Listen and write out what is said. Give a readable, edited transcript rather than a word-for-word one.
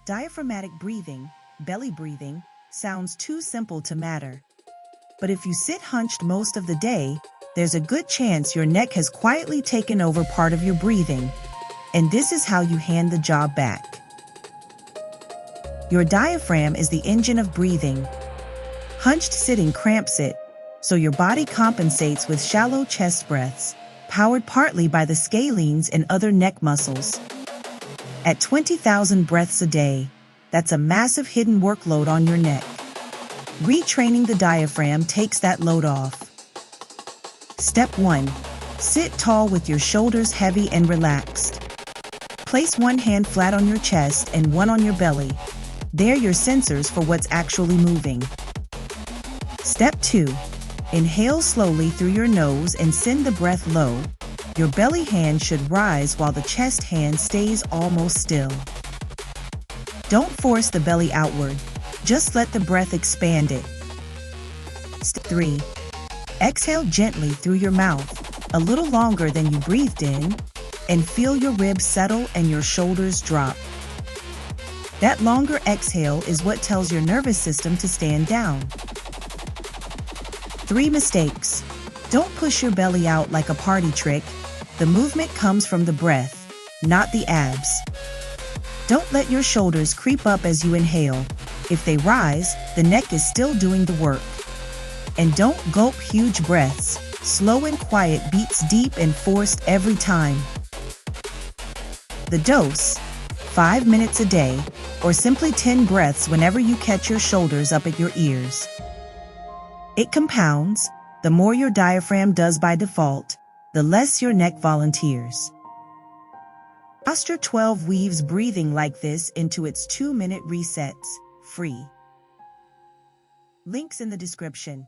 Diaphragmatic breathing, belly breathing, sounds too simple to matter. But if you sit hunched most of the day, there's a good chance your neck has quietly taken over part of your breathing. And this is how you hand the job back. Your diaphragm is the engine of breathing. Hunched sitting cramps it, so your body compensates with shallow chest breaths, powered partly by the scalenes and other neck muscles. At 20,000 breaths a day, that's a massive hidden workload on your neck. Retraining the diaphragm takes that load off. Step 1. Sit tall with your shoulders heavy and relaxed. Place one hand flat on your chest and one on your belly. They're your sensors for what's actually moving. Step 2. Inhale slowly through your nose and send the breath low. Your belly hand should rise while the chest hand stays almost still. Don't force the belly outward, just let the breath expand it. Step 3. Exhale gently through your mouth, a little longer than you breathed in, and feel your ribs settle and your shoulders drop. That longer exhale is what tells your nervous system to stand down. 3 mistakes. Don't push your belly out like a party trick. The movement comes from the breath, not the abs. Don't let your shoulders creep up as you inhale. If they rise, the neck is still doing the work. And don't gulp huge breaths. Slow and quiet beats deep and forced every time. The dose: 5 minutes a day, or simply 10 breaths whenever you catch your shoulders up at your ears. It compounds. The more your diaphragm does by default, the less your neck volunteers. Posture 12 weaves breathing like this into its 2-minute resets, free. Links in the description.